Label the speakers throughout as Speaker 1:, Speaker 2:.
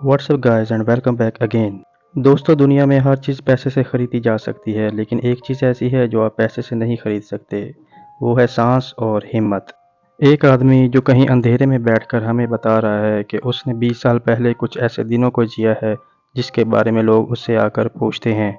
Speaker 1: WhatsApp guys and welcome back again. दोस्तों, दुनिया में हर चीज़ पैसे से ख़रीदी जा सकती है, लेकिन एक चीज़ ऐसी है जो आप पैसे से नहीं ख़रीद सकते। वो है सांस और हिम्मत। एक आदमी जो कहीं अंधेरे में बैठकर हमें बता रहा है कि उसने 20 साल पहले कुछ ऐसे दिनों को जिया है जिसके बारे में लोग उससे आकर पूछते हैं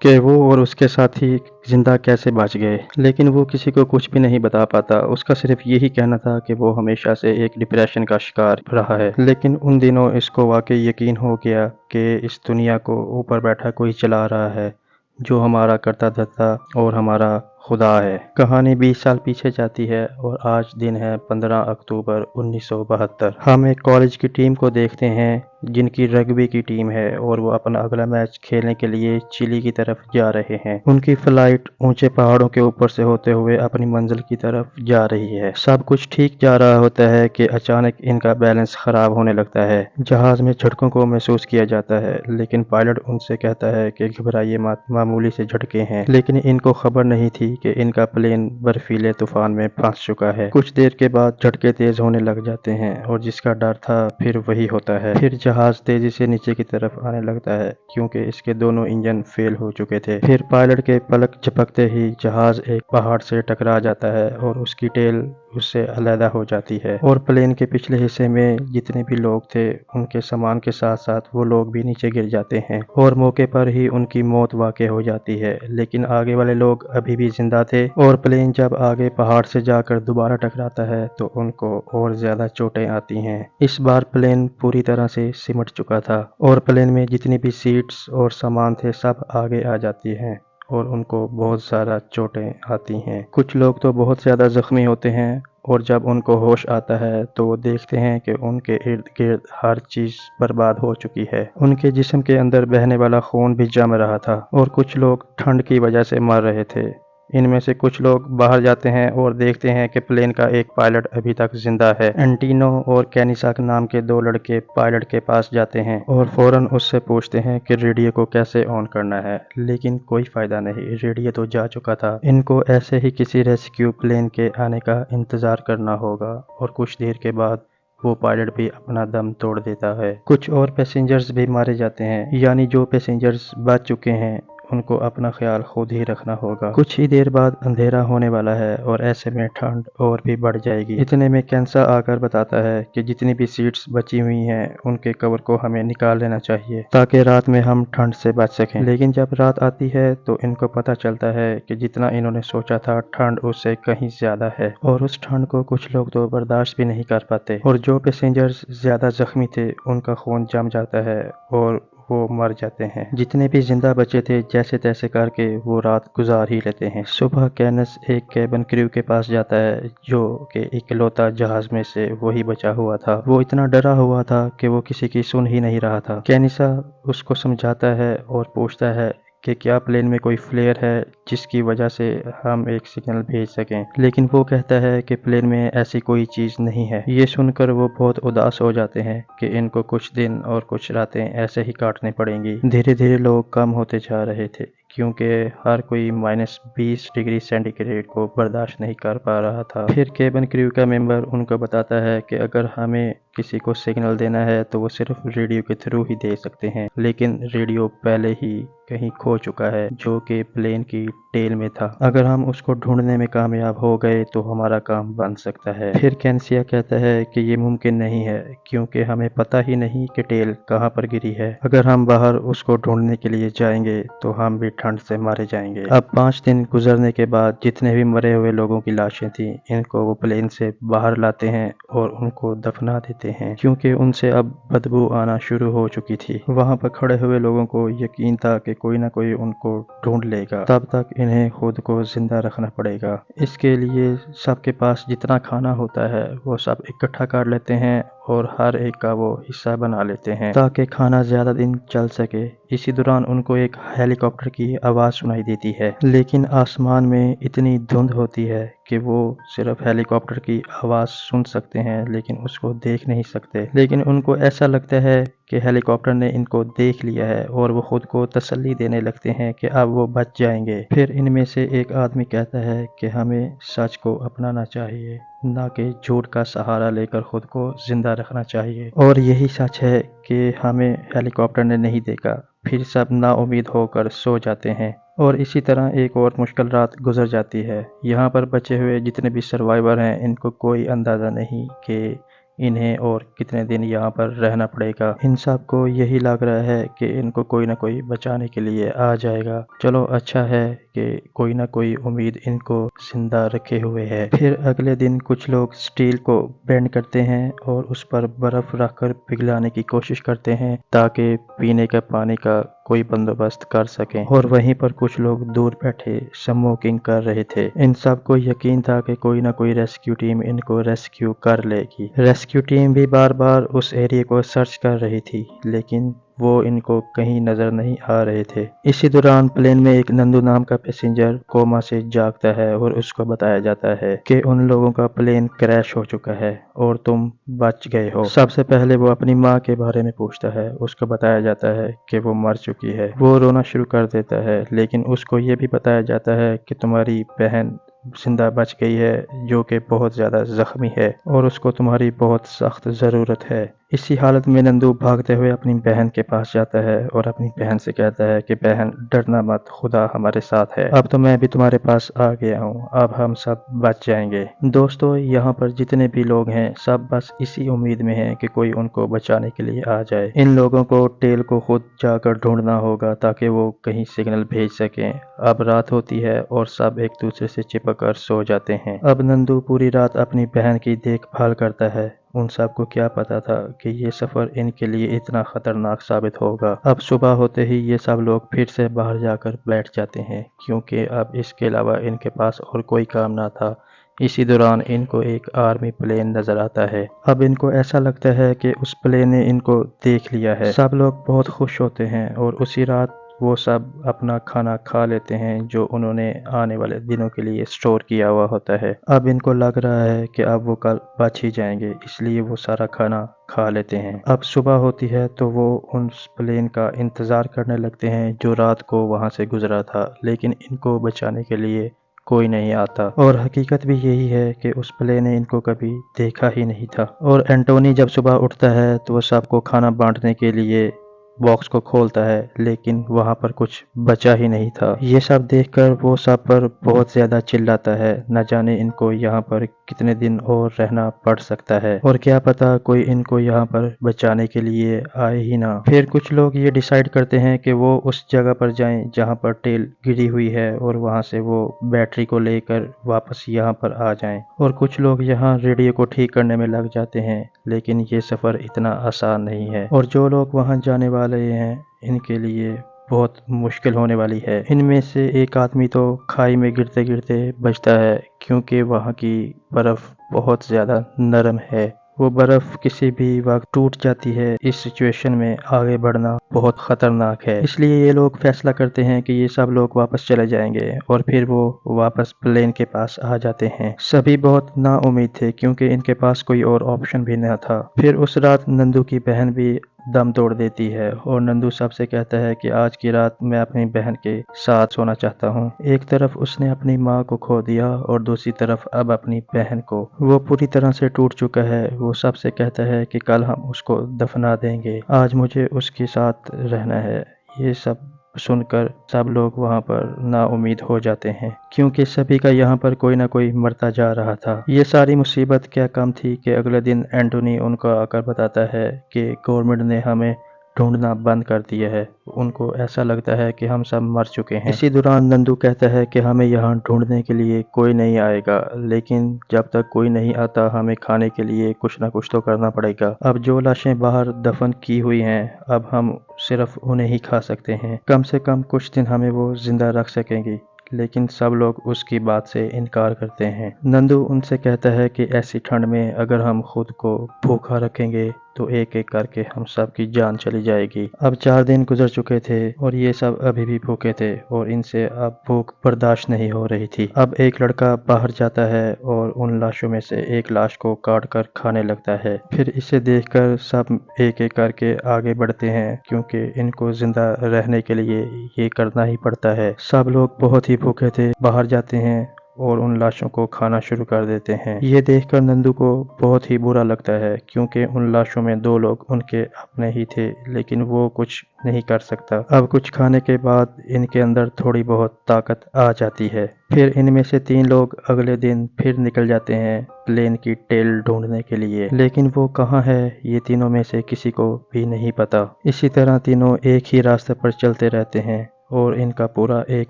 Speaker 1: कि वो और उसके साथी ज़िंदा कैसे बच गए, लेकिन वो किसी को कुछ भी नहीं बता पाता। उसका सिर्फ यही कहना था कि वो हमेशा से एक डिप्रेशन का शिकार रहा है, लेकिन उन दिनों इसको वाकई यकीन हो गया कि इस दुनिया को ऊपर बैठा कोई चला रहा है, जो हमारा करता धरता और हमारा खुदा है। कहानी 20 साल पीछे जाती है और आज दिन है 15 अक्टूबर 1972। हम एक कॉलेज की टीम को देखते हैं जिनकी रग्बी की टीम है और वो अपना अगला मैच खेलने के लिए चिली की तरफ जा रहे हैं। उनकी फ्लाइट ऊंचे पहाड़ों के ऊपर से होते हुए अपनी मंजिल की तरफ जा रही है। सब कुछ ठीक जा रहा होता है कि अचानक इनका बैलेंस खराब होने लगता है। जहाज में झटकों को महसूस किया जाता है, लेकिन पायलट उनसे कहता है कि घबराइए मत, मामूली से झटके हैं। लेकिन इनको खबर नहीं थी कि इनका प्लेन बर्फीले तूफान में फंस चुका है। कुछ देर के बाद झटके तेज होने लग जाते हैं और जिसका डर था फिर वही होता है। फिर जहाज तेजी से नीचे की तरफ आने लगता है क्योंकि इसके दोनों इंजन फेल हो चुके थे। फिर पायलट के पलक झपकते ही जहाज एक पहाड़ से टकरा जाता है और उसकी टेल उससे अलहदा हो जाती है और प्लेन के पिछले हिस्से में जितने भी लोग थे उनके सामान के साथ साथ वो लोग भी नीचे गिर जाते हैं और मौके पर ही उनकी मौत वाक़ई हो जाती है। लेकिन आगे वाले लोग अभी भी जिंदा थे और प्लेन जब आगे पहाड़ से जाकर दोबारा टकराता है तो उनको और ज्यादा चोटें आती हैं। इस बार प्लेन पूरी तरह से सिमट चुका था और प्लेन में जितनी भी सीट्स और सामान थे सब आगे आ जाती हैं और उनको बहुत सारा चोटें आती हैं। कुछ लोग तो बहुत ज़्यादा ज़ख्मी होते हैं और जब उनको होश आता है तो वो देखते हैं कि उनके इर्द गिर्द हर चीज़ बर्बाद हो चुकी है। उनके जिस्म के अंदर बहने वाला खून भी जम रहा था और कुछ लोग ठंड की वजह से मर रहे थे। इनमें से कुछ लोग बाहर जाते हैं और देखते हैं कि प्लेन का एक पायलट अभी तक जिंदा है। एंटीनो और कैनिसाक नाम के दो लड़के पायलट के पास जाते हैं और फौरन उससे पूछते हैं कि रेडियो को कैसे ऑन करना है, लेकिन कोई फायदा नहीं, रेडियो तो जा चुका था। इनको ऐसे ही किसी रेस्क्यू प्लेन के आने का इंतजार करना होगा और कुछ देर के बाद वो पायलट भी अपना दम तोड़ देता है। कुछ और पैसेंजर्स भी मारे जाते हैं, यानी जो पैसेंजर्स बच चुके हैं उनको अपना ख्याल खुद ही रखना होगा। कुछ ही देर बाद अंधेरा होने वाला है और ऐसे में ठंड और भी बढ़ जाएगी। इतने में कैंसा आकर बताता है कि जितनी भी सीट्स बची हुई हैं उनके कवर को हमें निकाल लेना चाहिए ताकि रात में हम ठंड से बच सकें। लेकिन जब रात आती है तो इनको पता चलता है कि जितना इन्होंने सोचा था ठंड उससे कहीं ज्यादा है और उस ठंड को कुछ लोग तो बर्दाश्त भी नहीं कर पाते और जो पैसेंजर्स ज्यादा जख्मी थे उनका खून जम जाता है और वो मर जाते हैं। जितने भी जिंदा बचे थे जैसे तैसे करके वो रात गुजार ही लेते हैं। सुबह कैनस एक कैबिन क्रू के पास जाता है जो कि इकलौता जहाज में से वही बचा हुआ था। वो इतना डरा हुआ था कि वो किसी की सुन ही नहीं रहा था। कैनिसा उसको समझाता है और पूछता है कि क्या प्लेन में कोई फ्लेयर है जिसकी वजह से हम एक सिग्नल भेज सकें, लेकिन वो कहता है कि प्लेन में ऐसी कोई चीज़ नहीं है। ये सुनकर वो बहुत उदास हो जाते हैं कि इनको कुछ दिन और कुछ रातें ऐसे ही काटनी पड़ेंगी। धीरे धीरे लोग कम होते जा रहे थे क्योंकि हर कोई -20 डिग्री सेंटीग्रेड को बर्दाश्त नहीं कर पा रहा था। फिर केबिन क्रू का मेंबर उनको बताता है कि अगर हमें किसी को सिग्नल देना है तो वो सिर्फ रेडियो के थ्रू ही दे सकते हैं, लेकिन रेडियो पहले ही कहीं खो चुका है जो कि प्लेन की टेल में था। अगर हम उसको ढूंढने में कामयाब हो गए तो हमारा काम बन सकता है। फिर कैंसिया कहता है कि ये मुमकिन नहीं है क्योंकि हमें पता ही नहीं कि टेल कहाँ पर गिरी है। अगर हम बाहर उसको ढूंढने के लिए जाएंगे तो हम भी ठंड से मारे जाएंगे। अब 5 दिन गुजरने के बाद जितने भी मरे हुए लोगों की लाशें थी इनको वो प्लेन से बाहर लाते हैं और उनको दफना देते हैं क्योंकि उनसे अब बदबू आना शुरू हो चुकी थी। वहां पर खड़े हुए लोगों को यकीन था कि कोई ना कोई उनको ढूंढ लेगा, तब तक इन्हें खुद को जिंदा रखना पड़ेगा। इसके लिए सबके पास जितना खाना होता है वो सब इकट्ठा कर लेते हैं और हर एक का वो हिस्सा बना लेते हैं ताकि खाना ज्यादा दिन चल सके। इसी दौरान उनको एक हेलीकॉप्टर की आवाज सुनाई देती है, लेकिन आसमान में इतनी धुंध होती है कि वो सिर्फ हेलीकॉप्टर की आवाज सुन सकते हैं लेकिन उसको देख नहीं सकते। लेकिन उनको ऐसा लगता है کہ ہیلی کاپٹر نے ان کو دیکھ لیا ہے اور وہ خود کو تسلی دینے لگتے ہیں کہ اب وہ بچ جائیں گے۔ پھر ان میں سے ایک آدمی کہتا ہے کہ ہمیں سچ کو اپنانا چاہیے، نہ کہ جھوٹ کا سہارا لے کر خود کو زندہ رکھنا چاہیے، اور یہی سچ ہے کہ ہمیں ہیلی کاپٹر نے نہیں دیکھا۔ پھر سب نا امید ہو کر سو جاتے ہیں اور اسی طرح ایک اور مشکل رات گزر جاتی ہے۔ یہاں پر بچے ہوئے جتنے بھی سروائیور ہیں ان کو کوئی اندازہ نہیں کہ انہیں اور کتنے دن یہاں پر رہنا پڑے گا۔ ان سب کو یہی لگ رہا ہے کہ ان کو کوئی نہ کوئی بچانے کے لیے آ جائے گا۔ چلو اچھا ہے کہ کوئی نہ کوئی امید ان کو زندہ رکھے ہوئے ہے۔ پھر اگلے دن کچھ لوگ سٹیل کو بینڈ کرتے ہیں اور اس پر برف رکھ کر پگھلانے کی کوشش کرتے ہیں تاکہ پینے کا پانی کا کوئی بندوبست کر سکیں، اور وہیں پر کچھ لوگ دور بیٹھے سموکنگ کر رہے تھے۔ ان سب کو یقین تھا کہ کوئی نہ کوئی ریسکیو ٹیم ان کو ریسکیو کر لے گی۔ ریسکیو ٹیم بھی بار بار اس ایریا کو سرچ کر رہی تھی لیکن وہ ان کو کہیں نظر نہیں آ رہے تھے۔ اسی دوران پلین میں ایک نندو نام کا پیسنجر کوما سے جاگتا ہے اور اس کو بتایا جاتا ہے کہ ان لوگوں کا پلین کریش ہو چکا ہے اور تم بچ گئے ہو۔ سب سے پہلے وہ اپنی ماں کے بارے میں پوچھتا ہے، اس کو بتایا جاتا ہے کہ وہ مر چکی ہے۔ وہ رونا شروع کر دیتا ہے لیکن اس کو یہ بھی بتایا جاتا ہے کہ تمہاری بہن زندہ بچ گئی ہے جو کہ بہت زیادہ زخمی ہے اور اس کو تمہاری بہت سخت ضرورت ہے۔ اسی حالت میں نندو بھاگتے ہوئے اپنی بہن کے پاس جاتا ہے اور اپنی بہن سے کہتا ہے کہ بہن ڈرنا مت، خدا ہمارے ساتھ ہے، اب تو میں بھی تمہارے پاس آ گیا ہوں، اب ہم سب بچ جائیں گے۔ دوستو، یہاں پر جتنے بھی لوگ ہیں سب بس اسی امید میں ہیں کہ کوئی ان کو بچانے کے لیے آ جائے۔ ان لوگوں کو ٹیل کو خود جا کر ڈھونڈنا ہوگا تاکہ وہ کہیں سگنل بھیج سکیں۔ اب رات ہوتی ہے اور سب ایک دوسرے سے چپک کر سو جاتے ہیں۔ اب نندو پوری رات اپنی بہن کی دیکھ بھال کرتا ہے۔ ان سب کو کیا پتا تھا کہ یہ سفر ان کے لیے اتنا خطرناک ثابت ہوگا۔ اب صبح ہوتے ہی یہ سب لوگ پھر سے باہر جا کر بیٹھ جاتے ہیں کیونکہ اب اس کے علاوہ ان کے پاس اور کوئی کام نہ تھا۔ اسی دوران ان کو ایک آرمی پلین نظر آتا ہے۔ اب ان کو ایسا لگتا ہے کہ اس پلین نے ان کو دیکھ لیا ہے۔ سب لوگ بہت خوش ہوتے ہیں اور اسی رات وہ سب اپنا کھانا کھا لیتے ہیں جو انہوں نے آنے والے دنوں کے لیے سٹور کیا ہوا ہوتا ہے۔ اب ان کو لگ رہا ہے کہ اب وہ کل بچ ہی جائیں گے، اس لیے وہ سارا کھانا کھا لیتے ہیں۔ اب صبح ہوتی ہے تو وہ اس پلین کا انتظار کرنے لگتے ہیں جو رات کو وہاں سے گزرا تھا، لیکن ان کو بچانے کے لیے کوئی نہیں آتا، اور حقیقت بھی یہی ہے کہ اس پلے نے ان کو کبھی دیکھا ہی نہیں تھا۔ اور اینٹونی جب صبح اٹھتا ہے تو وہ سب کو کھانا بانٹنے کے لیے باکس کو کھولتا ہے لیکن وہاں پر کچھ بچا ہی نہیں تھا۔ یہ سب دیکھ کر وہ سب پر بہت زیادہ چلاتا ہے، نہ جانے ان کو یہاں پر کتنے دن اور رہنا پڑ سکتا ہے اور کیا پتا کوئی ان کو یہاں پر بچانے کے لیے آئے ہی نہ۔ پھر کچھ لوگ یہ ڈیسائیڈ کرتے ہیں کہ وہ اس جگہ پر جائیں جہاں پر ٹیل گری ہوئی ہے اور وہاں سے وہ بیٹری کو لے کر واپس یہاں پر آ جائیں، اور کچھ لوگ یہاں ریڈیو کو ٹھیک کرنے میں لگ جاتے ہیں، لیکن یہ سفر اتنا آسان نہیں ہے اور جو لوگ وہاں جانے والے ہیں ان کے لیے بہت مشکل ہونے والی ہے۔ ان میں سے ایک آدمی تو کھائی میں گرتے گرتے بچتا ہے کیونکہ وہاں کی برف بہت زیادہ نرم ہے، وہ برف کسی بھی وقت ٹوٹ جاتی ہے۔ اس سچویشن میں آگے بڑھنا بہت خطرناک ہے، اس لیے یہ لوگ فیصلہ کرتے ہیں کہ یہ سب لوگ واپس چلے جائیں گے اور پھر وہ واپس پلین کے پاس آ جاتے ہیں۔ سبھی بہت نا امید تھے کیونکہ ان کے پاس کوئی اور آپشن بھی نہ تھا۔ پھر اس رات نندو کی بہن بھی دم توڑ دیتی ہے اور نندو سب سے کہتا ہے کہ آج کی رات میں اپنی بہن کے ساتھ سونا چاہتا ہوں۔ ایک طرف اس نے اپنی ماں کو کھو دیا اور دوسری طرف اب اپنی بہن کو۔ وہ پوری طرح سے ٹوٹ چکا ہے۔ وہ سب سے کہتا ہے کہ کل ہم اس کو دفنا دیں گے، آج مجھے اس کے ساتھ رہنا ہے۔ یہ سب سن کر سب لوگ وہاں پر نا امید ہو جاتے ہیں کیونکہ سبھی کا یہاں پر کوئی نہ کوئی مرتا جا رہا تھا۔ یہ ساری مصیبت کیا کم تھی کہ اگلے دن اینٹونی ان کو آ کر بتاتا ہے کہ گورنمنٹ نے ہمیں ڈھونڈنا بند کر دیا ہے، ان کو ایسا لگتا ہے کہ ہم سب مر چکے ہیں۔ اسی دوران نندو کہتا ہے کہ ہمیں یہاں ڈھونڈنے کے لیے کوئی نہیں آئے گا، لیکن جب تک کوئی نہیں آتا ہمیں کھانے کے لیے کچھ نہ کچھ تو کرنا پڑے گا۔ اب جو لاشیں باہر دفن کی ہوئی ہیں اب ہم صرف انہیں ہی کھا سکتے ہیں، کم سے کم کچھ دن ہمیں وہ زندہ رکھ سکیں گی، لیکن سب لوگ اس کی بات سے انکار کرتے ہیں۔ نندو ان سے کہتا ہے کہ ایسی ٹھنڈ میں اگر ہم خود کو بھوکا رکھیں گے तो एक एक करके हम सब की जान चली जाएगी। अब 4 दिन गुजर चुके थे और ये सब अभी भी भूखे थे और इनसे अब भूख बर्दाश्त नहीं हो रही थी। अब एक लड़का बाहर जाता है और उन लाशों में से एक लाश को काट कर खाने लगता है। फिर इसे देखकर सब एक एक करके आगे बढ़ते हैं, क्योंकि इनको जिंदा रहने के लिए ये करना ही पड़ता है। सब लोग बहुत ही भूखे थे, बाहर जाते हैं और उन लाशों को खाना शुरू कर देते हैं। ये देखकर नंदू को बहुत ही बुरा लगता है, क्योंकि उन लाशों में 2 लोग उनके अपने ही थे, लेकिन वो कुछ नहीं कर सकता। अब कुछ खाने के बाद इनके अंदर थोड़ी बहुत ताकत आ जाती है। फिर इनमें से 3 लोग अगले दिन फिर निकल जाते हैं प्लेन की टेल ढूंढने के लिए, लेकिन वो कहाँ है ये तीनों में से किसी को भी नहीं पता। इसी तरह तीनों एक ही रास्ते पर चलते रहते हैं और इनका पूरा एक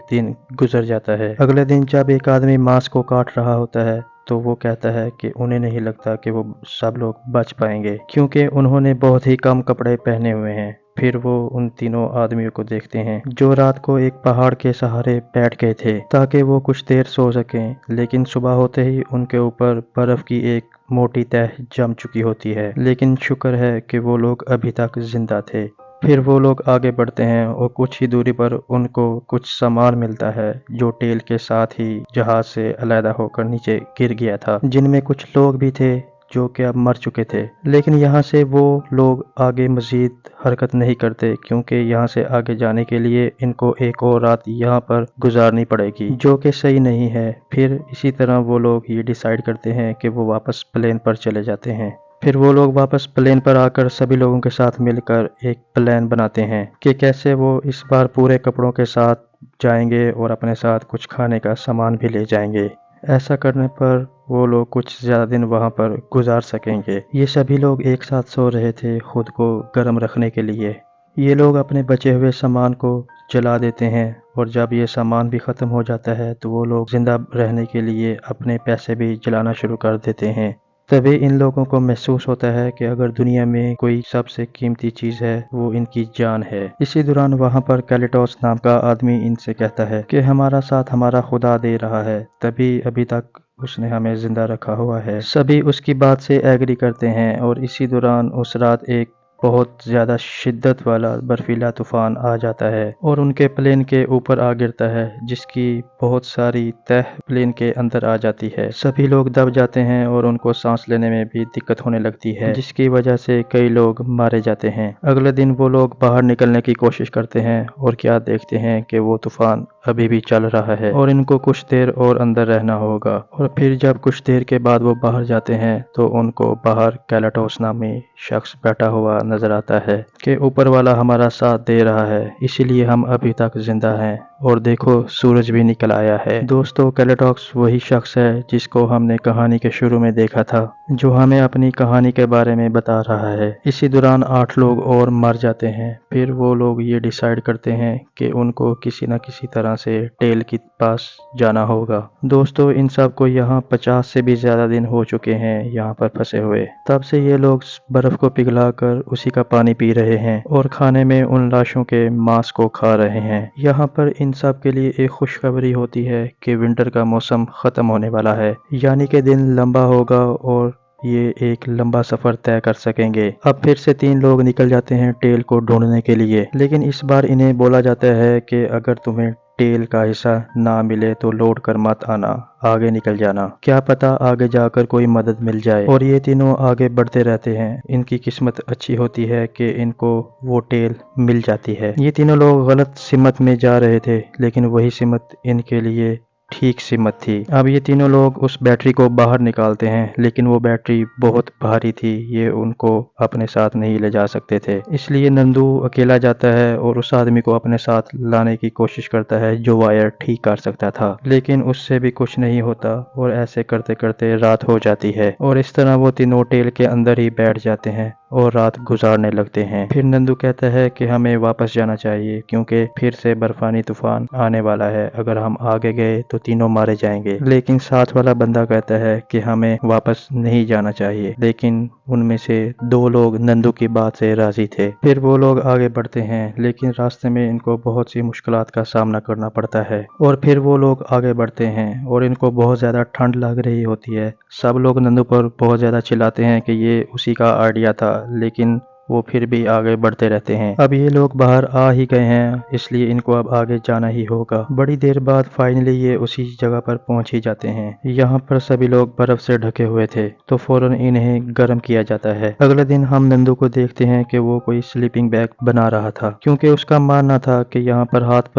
Speaker 1: दिन गुजर जाता है। अगले दिन जब एक आदमी मांस को काट रहा होता है तो वो कहता है कि उन्हें नहीं लगता कि वो सब लोग बच पाएंगे, क्योंकि उन्होंने बहुत ही कम कपड़े पहने हुए हैं। फिर वो उन तीनों आदमियों को देखते हैं जो रात को एक पहाड़ के सहारे बैठ गए थे ताकि वो कुछ देर सो सकें, लेकिन सुबह होते ही उनके ऊपर बर्फ की एक मोटी तह जम चुकी होती है। लेकिन शुक्र है कि वो लोग अभी तक जिंदा थे। फिर वो लोग आगे बढ़ते हैं और कुछ ही दूरी पर उनको कुछ सामान मिलता है जो टेल के साथ ही जहाज से अलहदा होकर नीचे गिर गया था, जिनमें कुछ लोग भी थे जो कि अब मर चुके थे। लेकिन यहाँ से वो लोग आगे मजीद हरकत नहीं करते, क्योंकि यहाँ से आगे जाने के लिए इनको एक और रात यहाँ पर गुजारनी पड़ेगी, जो कि सही नहीं है। फिर इसी तरह वो लोग ये डिसाइड करते हैं कि वो वापस प्लेन पर चले जाते हैं। फिर वो लोग वापस प्लेन पर आकर सभी लोगों के साथ मिलकर एक प्लान बनाते हैं कि कैसे वो इस बार पूरे कपड़ों के साथ जाएंगे और अपने साथ कुछ खाने का सामान भी ले जाएंगे। ऐसा करने पर वो लोग कुछ ज़्यादा दिन वहाँ पर गुजार सकेंगे। ये सभी लोग एक साथ सो रहे थे खुद को गर्म रखने के लिए। ये लोग अपने बचे हुए सामान को जला देते हैं और जब ये सामान भी ख़त्म हो जाता है तो वो लोग ज़िंदा रहने के लिए अपने पैसे भी जलाना शुरू कर देते हैं। तभी इन लोगों को महसूस होता है कि अगर दुनिया में कोई सबसे कीमती चीज़ है वो इनकी जान है। इसी दौरान वहाँ पर कैलेटोस नाम का आदमी इनसे कहता है कि हमारा साथ हमारा खुदा दे रहा है, तभी अभी तक उसने हमें जिंदा रखा हुआ है। सभी उसकी बात से एग्री करते हैं और इसी दौरान उस रात एक बहुत ज़्यादा शिद्दत वाला बर्फीला तूफान आ जाता है और उनके प्लेन के ऊपर आ गिरता है, जिसकी बहुत सारी तह प्लेन के अंदर आ जाती है। सभी लोग दब जाते हैं और उनको सांस लेने में भी दिक्कत होने लगती है, जिसकी वजह से कई लोग मारे जाते हैं। अगले दिन वो लोग बाहर निकलने की कोशिश करते हैं और क्या देखते हैं कि वो तूफान अभी भी चल रहा है और इनको कुछ देर और अंदर रहना होगा। और फिर जब कुछ देर के बाद वो बाहर जाते हैं तो उनको बाहर कैलेटोस नामी शख्स बैठा हुआ नजर आता है कि ऊपर वाला हमारा साथ दे रहा है, इसीलिए हम अभी तक जिंदा हैं और देखो सूरज भी निकल आया है। दोस्तों, कैलेटोस वही शख्स है जिसको हमने कहानी के शुरू में देखा था, जो हमें अपनी कहानी के बारे में बता रहा है। इसी दौरान 8 लोग और मर जाते हैं। फिर वो लोग ये डिसाइड करते हैं कि उनको किसी न किसी तरह से टेल के पास जाना होगा। दोस्तों, इन सब को यहाँ 50 से भी ज्यादा दिन हो चुके हैं यहाँ पर फंसे हुए। तब से ये लोग बर्फ को पिघलाकर उसी का पानी पी रहे हैं और खाने में उन लाशों के मांस को खा रहे हैं। यहाँ पर इन सब के लिए एक खुशखबरी होती है कि विंटर का मौसम खत्म होने वाला है, यानी कि दिन लंबा होगा और ये एक लंबा सफर तय कर सकेंगे। अब फिर से 3 लोग निकल जाते हैं टेल को ढूंढने के लिए, लेकिन इस बार इन्हें बोला जाता है कि अगर तुम्हें टेल का हिस्सा ना मिले तो लौट कर मत आना, आगे निकल जाना, क्या पता आगे जाकर कोई मदद मिल जाए। और ये तीनों आगे बढ़ते रहते हैं। इनकी किस्मत अच्छी होती है कि इनको वो टेल मिल जाती है। ये तीनों लोग गलत सिमत में जा रहे थे, लेकिन वही सिमत इनके लिए ठीक सिमत थी। अब ये तीनों लोग उस बैटरी को बाहर निकालते हैं, लेकिन वो बैटरी बहुत भारी थी, ये उनको अपने साथ नहीं ले जा सकते थे। इसलिए नंदू अकेला जाता है और उस आदमी को अपने साथ लाने की कोशिश करता है जो वायर ठीक कर सकता था, लेकिन उससे भी कुछ नहीं होता और ऐसे करते करते रात हो जाती है और इस तरह वो तीनों टेल के अंदर ही बैठ जाते हैं और रात गुजारने लगते हैं। फिर नंदू कहता है कि हमें वापस जाना चाहिए, क्योंकि फिर से बर्फानी तूफान आने वाला है, अगर हम आगे गए तो तीनों मारे जाएंगे। लेकिन साथ वाला बंदा कहता है कि हमें वापस नहीं जाना चाहिए, लेकिन उनमें से 2 लोग नंदू की बात से राजी थे। फिर वो लोग आगे बढ़ते हैं, लेकिन रास्ते में इनको बहुत सी मुश्किलात का सामना करना पड़ता है। और फिर वो लोग आगे बढ़ते हैं और इनको बहुत ज्यादा ठंड लग रही होती है। सब लोग नंदू पर बहुत ज्यादा चिल्लाते हैं कि ये उसी का आइडिया था لیکن وہ پھر بھی آگے بڑھتے رہتے ہیں۔ اب یہ لوگ باہر آ ہی گئے ہیں، اس لیے ان کو اب آگے جانا ہی ہوگا۔ بڑی دیر بعد فائنلی یہ اسی جگہ پر پہنچ ہی جاتے ہیں۔ یہاں پر سبھی لوگ برف سے ڈھکے ہوئے تھے تو فوراً انہیں گرم کیا جاتا ہے۔ اگلے دن ہم نندو کو دیکھتے ہیں کہ وہ کوئی سلیپنگ بیگ بنا رہا تھا، کیونکہ اس کا ماننا تھا کہ یہاں پر ہاتھ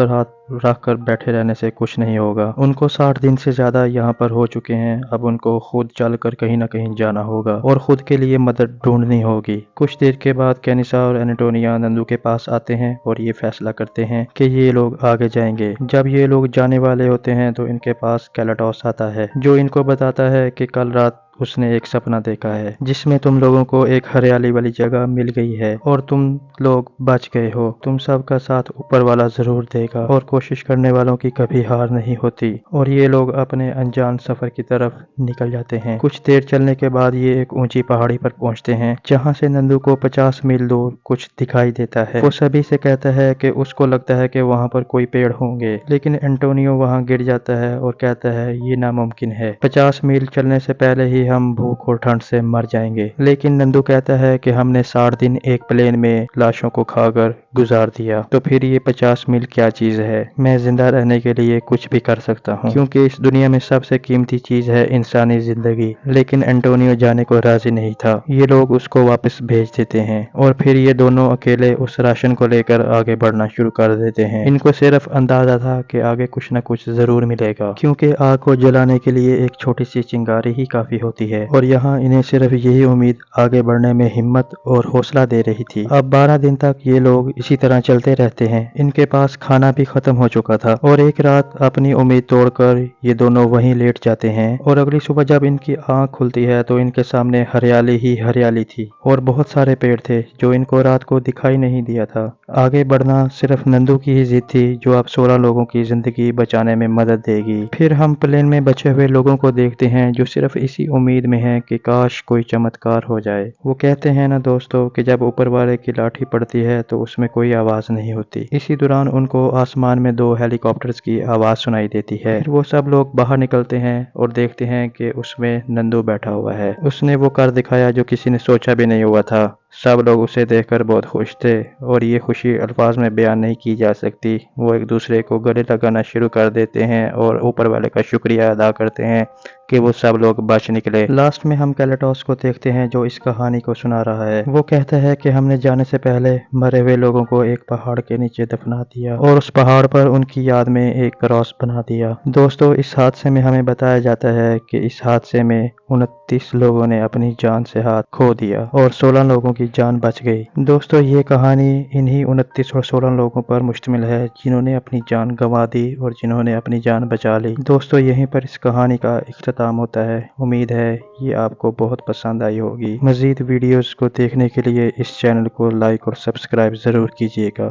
Speaker 1: رکھ کر بیٹھے رہنے سے کچھ نہیں ہوگا۔ ان کو 60 دن سے زیادہ یہاں پر ہو چکے ہیں، اب ان کو خود چل کر کہیں نہ کہیں جانا ہوگا اور خود کے لیے مدد ڈھونڈنی ہوگی۔ کچھ دیر کے بعد کینیسا اور اینٹونیا نندو کے پاس آتے ہیں اور یہ فیصلہ کرتے ہیں کہ یہ لوگ آگے جائیں گے۔ جب یہ لوگ جانے والے ہوتے ہیں تو ان کے پاس کیلاٹوس آتا ہے، جو ان کو بتاتا ہے کہ کل رات اس نے ایک سپنا دیکھا ہے جس میں تم لوگوں کو ایک ہریالی والی جگہ مل گئی ہے اور تم لوگ بچ گئے ہو۔ تم سب کا ساتھ اوپر والا ضرور دے گا اور کوشش کرنے والوں کی کبھی ہار نہیں ہوتی۔ اور یہ لوگ اپنے انجان سفر کی طرف نکل جاتے ہیں۔ کچھ دیر چلنے کے بعد یہ ایک اونچی پہاڑی پر پہنچتے ہیں جہاں سے نندو کو 50 میل دور کچھ دکھائی دیتا ہے۔ وہ سبھی سے کہتا ہے کہ اس کو لگتا ہے کہ وہاں پر کوئی پیڑ ہوں گے، لیکن اینٹونیو وہاں گر جاتا ہے اور کہتا ہے یہ ناممکن ہے، 50 میل چلنے سے پہلے ہی ہم بھوک اور ٹھنڈ سے مر جائیں گے۔ لیکن نندو کہتا ہے کہ ہم نے 60 دن ایک پلین میں لاشوں کو کھا کر گزار دیا، تو پھر یہ 50 میل کیا چیز ہے؟ میں زندہ رہنے کے لیے کچھ بھی کر سکتا ہوں، کیونکہ اس دنیا میں سب سے قیمتی چیز ہے انسانی زندگی۔ لیکن اینٹونیو جانے کو راضی نہیں تھا۔ یہ لوگ اس کو واپس بھیج دیتے ہیں اور پھر یہ دونوں اکیلے اس راشن کو لے کر آگے بڑھنا شروع کر دیتے ہیں۔ ان کو صرف اندازہ تھا کہ آگے کچھ نہ کچھ ضرور ملے گا، کیونکہ آگ کو جلانے کے لیے ایک چھوٹی سی چنگاری ہی کافی ہوتی ہے، اور یہاں انہیں صرف یہی امید آگے بڑھنے میں ہمت اور حوصلہ دے رہی تھی۔ اب 12 دن تک یہ لوگ اسی طرح چلتے رہتے ہیں۔ ان کے پاس کھانا بھی ختم ہو چکا تھا اور ایک رات اپنی امید توڑ کر یہ دونوں وہیں لیٹ جاتے ہیں، اور اگلی صبح جب ان کی آنکھ کھلتی ہے تو ان کے سامنے ہریالی ہی ہریالی تھی اور بہت سارے پیڑ تھے جو ان کو رات کو دکھائی نہیں دیا تھا۔ آگے بڑھنا صرف نندو کی ہی ضد تھی جو اب 16 لوگوں کی زندگی بچانے میں مدد دے گی۔ پھر ہم پلین میں بچے ہوئے لوگوں کو دیکھتے ہیں جو صرف اسی امید میں ہیں کہ کاش کوئی چمتکار ہو جائے۔ وہ کہتے ہیں نا دوستو کہ جب اوپر والے کی لاٹھی پڑتی ہے تو اس میں کوئی آواز نہیں ہوتی۔ اسی دوران ان کو آسمان میں 2 ہیلی کاپٹرز کی آواز سنائی دیتی ہے۔ پھر وہ سب لوگ باہر نکلتے ہیں اور دیکھتے ہیں کہ اس میں نندو بیٹھا ہوا ہے۔ اس نے وہ کر دکھایا جو کسی نے سوچا بھی نہیں ہوا تھا۔ سب لوگ اسے دیکھ کر بہت خوش تھے اور یہ خوشی الفاظ میں بیان نہیں کی جا سکتی۔ وہ ایک دوسرے کو گلے لگانا شروع کر دیتے ہیں اور اوپر والے کا شکریہ ادا کرتے ہیں کہ وہ سب لوگ بچ نکلے۔ لاسٹ میں ہم کیلاٹوس کو دیکھتے ہیں جو اس کہانی کو سنا رہا ہے۔ وہ کہتا ہے کہ ہم نے جانے سے پہلے مرے ہوئے لوگوں کو ایک پہاڑ کے نیچے دفنا دیا اور اس پہاڑ پر ان کی یاد میں ایک کراس بنا دیا۔ دوستو اس حادثے میں ہمیں بتایا جاتا ہے کہ اس حادثے میں 29 لوگوں نے اپنی جان سے ہاتھ کھو دیا اور 16 لوگوں کی جان بچ گئی۔ دوستو یہ کہانی انہی 29 اور 16 لوگوں پر مشتمل ہے جنہوں نے اپنی جان گنوا دی اور جنہوں نے اپنی جان بچا لی۔ دوستو یہیں پر اس کہانی کا اختتام ہوتا ہے۔ امید ہے یہ آپ کو بہت پسند آئی ہوگی۔ مزید ویڈیوز کو دیکھنے کے لیے اس چینل کو لائک اور سبسکرائب ضرور کیجیے گا۔